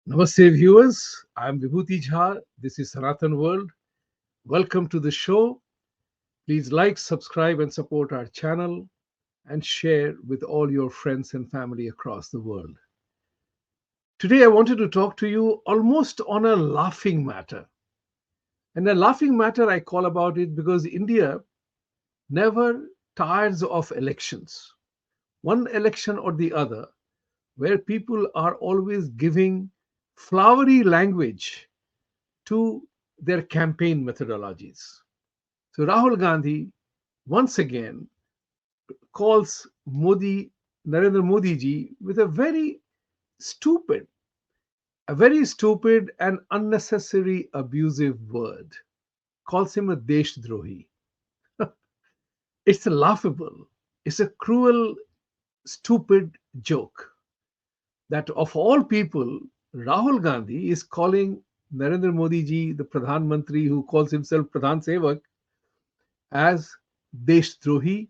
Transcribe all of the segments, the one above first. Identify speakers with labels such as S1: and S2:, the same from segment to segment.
S1: Namaste, viewers. I'm Vibhuti Jha. This is Sanatan World. Welcome to the show. Please like, subscribe, and support our channel and share with all your friends and family across the world. Today, I wanted to talk to you almost on a laughing matter. And a laughing matter I call about it because India never tires of elections, one election or the other, where people are always giving flowery language to their campaign methodologies. So Rahul Gandhi once again calls Narendra Modi ji with stupid, a very stupid and unnecessary abusive word. Calls him a Deshdrohi. It's a laughable, it's a cruel, stupid joke that of all people, Rahul Gandhi is calling Narendra Modi ji, the Pradhan Mantri who calls himself Pradhan Sevak, as Deshdrohi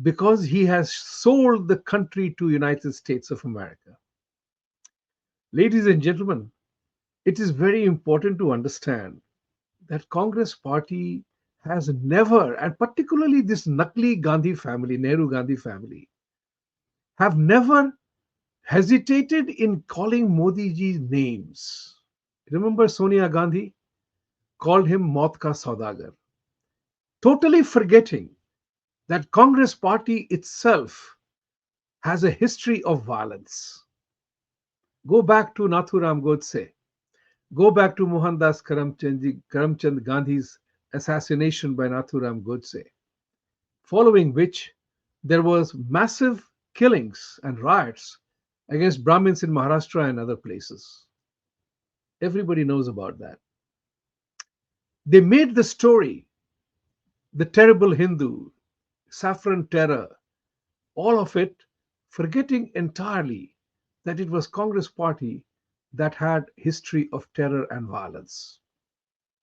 S1: because he has sold the country to United States of America. Ladies and gentlemen, it is very important to understand that Congress party has never, and particularly this Nakli Gandhi family, Nehru Gandhi family, have never hesitated in calling Modi ji names. Remember Sonia Gandhi called him Maut ka Saudagar, totally forgetting that Congress party itself has a history of violence. Go back to Nathuram Godse. Go back to Mohandas Karamchand Gandhi's assassination by Nathuram Godse, following which there was massive killings and riots against Brahmins in Maharashtra and other places. Everybody knows about that. They made the story, the terrible Hindu, saffron terror, all of it, forgetting entirely that it was Congress party that had history of terror and violence.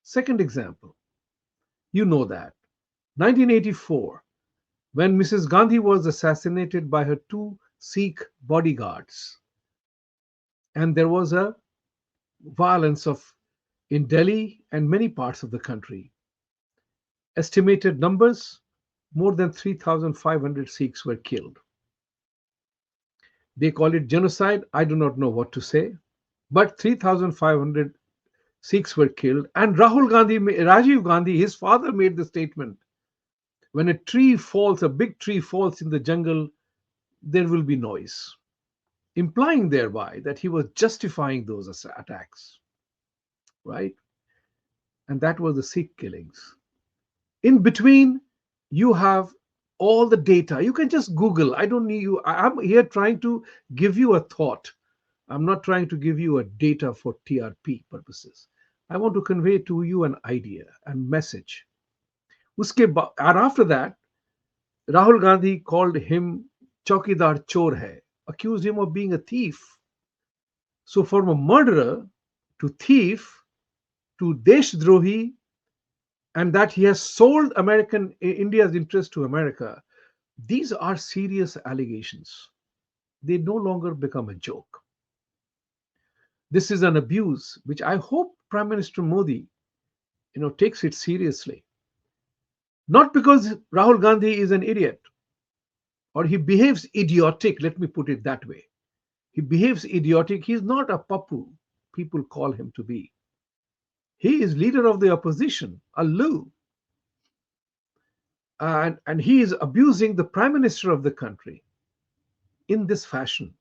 S1: Second example, you know that 1984, when Mrs. Gandhi was assassinated by her two Sikh bodyguards, and there was a violence of in Delhi and many parts of the country. Estimated numbers, more than 3,500 Sikhs were killed. They call it genocide. I do not know what to say. But 3,500 Sikhs were killed. And Rajiv Gandhi, his father made the statement when a big tree falls in the jungle, there will be noise, implying thereby that he was justifying those attacks, right? And that was the Sikh killings. In between, you have all the data. You can just Google. I don't need you. I'm here trying to give you a thought. I'm not trying to give you a data for TRP purposes. I want to convey to you an idea and message. And after that, Rahul Gandhi called him Chaukidar Chor hai, accused him of being a thief. So from a murderer to thief to Deshdrohi, and that he has sold India's interest to America, these are serious allegations. They no longer become a joke. This is an abuse which I hope Prime Minister Modi, takes it seriously. Not because Rahul Gandhi is an idiot or he behaves idiotic, let me put it that way. He behaves idiotic. He's not a papu people call him to be. He is leader of the opposition, a Lu, and he is abusing the prime minister of the country in this fashion.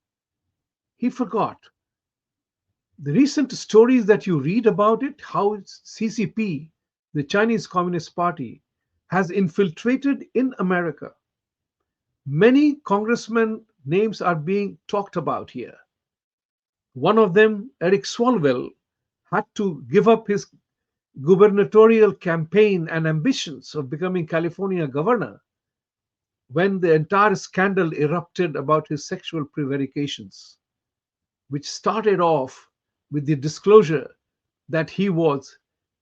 S1: He forgot the recent stories that you read about it, how CCP, the Chinese Communist Party, has infiltrated in America. Many congressmen names are being talked about here. One of them, Eric Swalwell, had to give up his gubernatorial campaign and ambitions of becoming California governor when the entire scandal erupted about his sexual prevarications, which started off with the disclosure that he was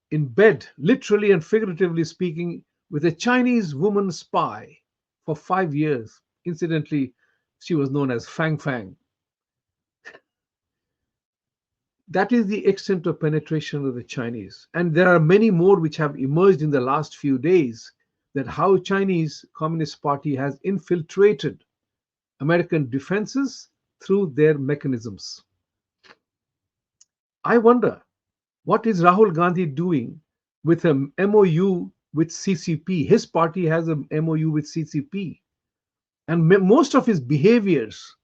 S1: in bed, literally and figuratively speaking, with a Chinese woman spy for 5 years. Incidentally, she was known as Fang Fang. That is the extent of penetration of the Chinese. And there are many more which have emerged in the last few days, that how Chinese Communist Party has infiltrated American defenses through their mechanisms. I wonder, what is Rahul Gandhi doing with an MOU with CCP? His party has an MOU with CCP, and most of his behaviors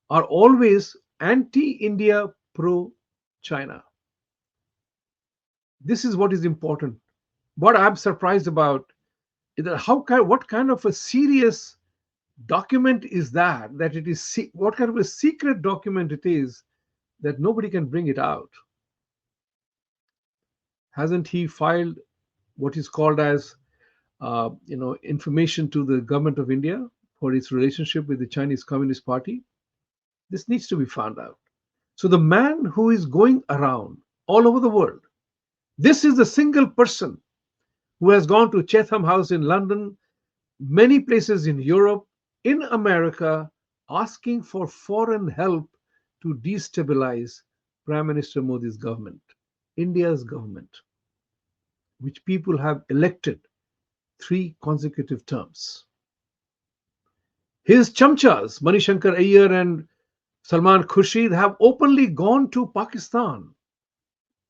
S1: are always anti India, pro China. This is what is important. What I'm surprised about is that what kind of a serious document is that it is what kind of a secret document it is, that nobody can bring it out. Hasn't he filed what is called as information to the government of India for its relationship with the Chinese Communist Party? This needs to be found out. So the man who is going around all over the world, this is the single person who has gone to Chatham House in London, many places in Europe, in America, asking for foreign help to destabilize Prime Minister Modi's government, India's government, which people have elected 3 consecutive terms. His chamchas, Manishankar Iyer and Salman Khurshid, have openly gone to Pakistan,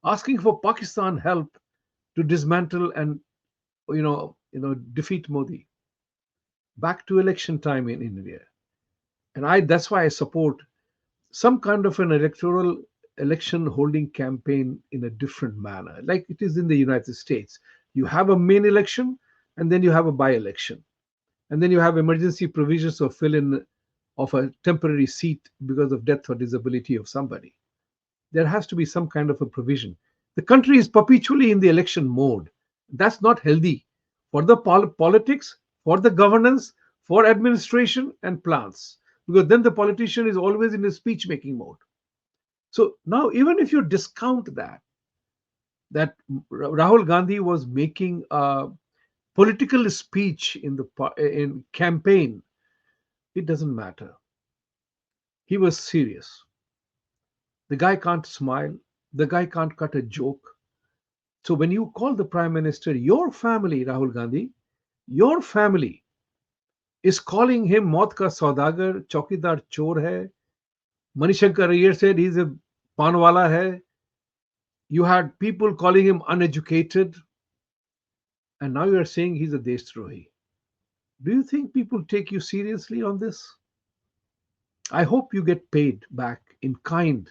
S1: asking for Pakistan help to dismantle and defeat Modi. Back to election time in India, and that's why I support some kind of an electoral election holding campaign in a different manner, like it is in the United States. You have a main election, and then you have a by-election, and then you have emergency provisions of fill in of a temporary seat because of death or disability of somebody. There has to be some kind of a provision. The country is perpetually in the election mode. That's not healthy for the politics, for the governance, for administration and plans, because then the politician is always in a speech making mode. So now, even if you discount that Rahul Gandhi was making a political speech in campaign, it doesn't matter. He was serious. The guy can't smile. The guy can't cut a joke. So when you call the prime minister, your family, Rahul Gandhi, your family is calling him Maut ka Saudagar, Chaukidar Chor hai. Manishankar Iyer said he's a panwala hai. You had people calling him uneducated. And now you're saying he's a Deshdrahi. Do you think people take you seriously on this? I hope you get paid back in kind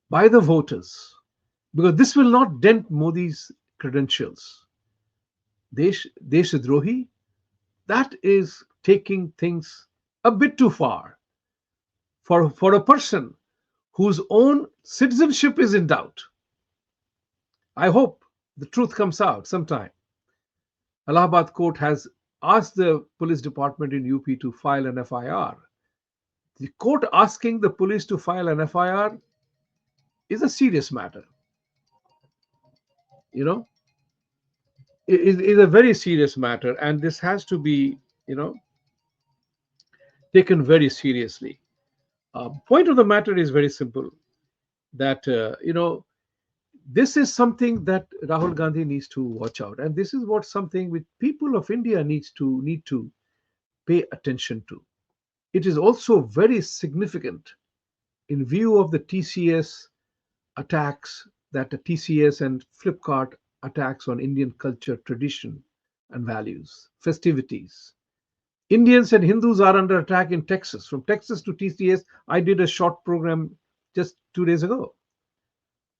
S1: by the voters, because this will not dent Modi's credentials. Deshdrahi, that is taking things a bit too far for a person whose own citizenship is in doubt. I hope the truth comes out sometime. Allahabad court has asked the police department in UP to file an FIR. The court asking the police to file an FIR is a serious matter. You know, it is a very serious matter, and this has to be, taken very seriously. Point of the matter is very simple, that this is something that Rahul Gandhi needs to watch out, and this is what something which people of India need to pay attention to. It is also very significant in view of the TCS attacks, that the TCS and Flipkart attacks on Indian culture, tradition, and values, festivities. Indians and Hindus are under attack in Texas. From Texas to TCS, I did a short program just 2 days ago.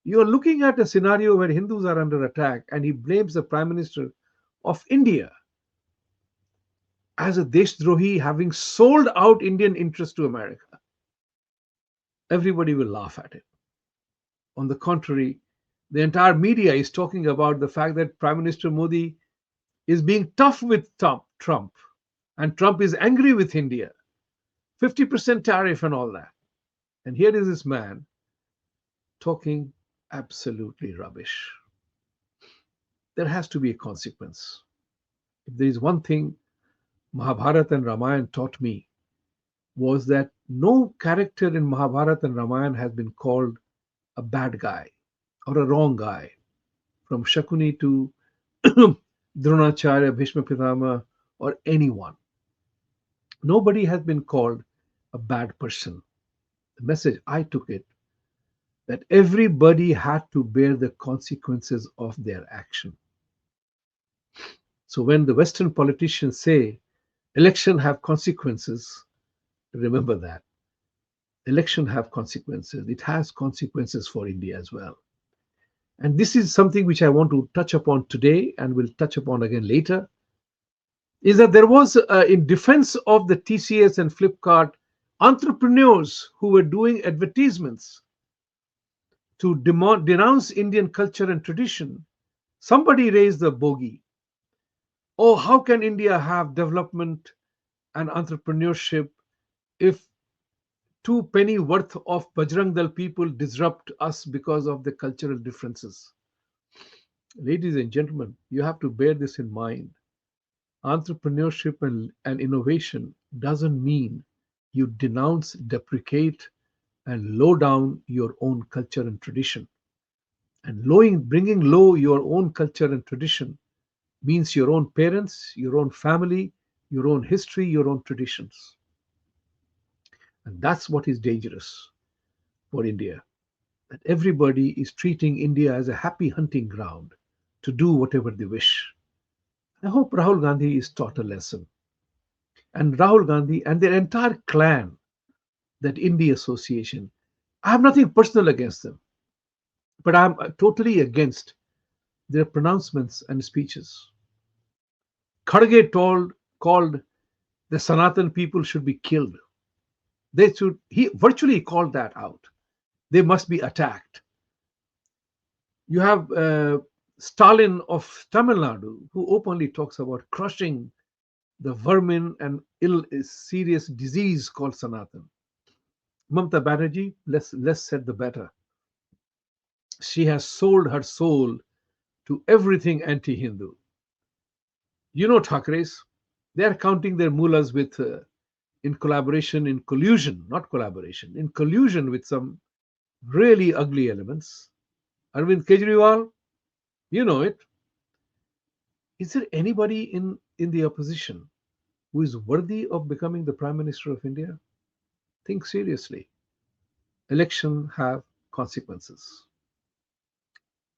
S1: You are looking at a scenario where Hindus are under attack, and he blames the Prime Minister of India as a Deshdrohi, having sold out Indian interests to America. Everybody will laugh at it. On the contrary, the entire media is talking about the fact that Prime Minister Modi is being tough with Trump, and Trump is angry with India. 50% tariff and all that. And here is this man talking absolutely rubbish. There has to be a consequence. If there is one thing Mahabharata and Ramayana taught me, was that no character in Mahabharata and Ramayana has been called a bad guy or a wrong guy, from Shakuni to Dronacharya, Bhishma Pitama, or anyone. Nobody has been called a bad person. The message I took it that everybody had to bear the consequences of their action. So when the Western politicians say election have consequences, remember that election have consequences. It has consequences for India as well. And this is something which I want to touch upon today and will touch upon again later, is that there was, in defense of the TCS and Flipkart entrepreneurs who were doing advertisements to denounce Indian culture and tradition, somebody raised the bogey. Oh, how can India have development and entrepreneurship if two penny worth of Bajrang Dal people disrupt us because of the cultural differences? Ladies and gentlemen, you have to bear this in mind. Entrepreneurship and innovation doesn't mean you denounce, deprecate, and low down your own culture and tradition. And bringing low your own culture and tradition means your own parents, your own family, your own history, your own traditions. And that's what is dangerous for India. That everybody is treating India as a happy hunting ground to do whatever they wish. I hope Rahul Gandhi is taught a lesson. And Rahul Gandhi and their entire clan, that India Association, I have nothing personal against them, but I'm totally against their pronouncements and speeches. Kharge called the Sanatan people should be killed. He virtually called that out. They must be attacked. You have Stalin of Tamil Nadu, who openly talks about crushing the vermin and serious disease called Sanatan. Mamata Banerjee, less said the better. She has sold her soul to everything anti-Hindu. You know Thakres, they are counting their mullahs with in collaboration, in collusion, not collaboration, in collusion with some really ugly elements. Arvind Kejriwal, you know it. Is there anybody in the opposition who is worthy of becoming the Prime Minister of India? Think seriously. Election have consequences.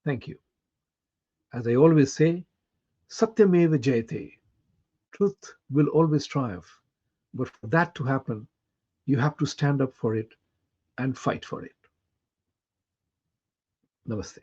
S1: Thank you. As I always say, Satyameva Jayate. Truth will always triumph. But for that to happen, you have to stand up for it and fight for it. Namaste.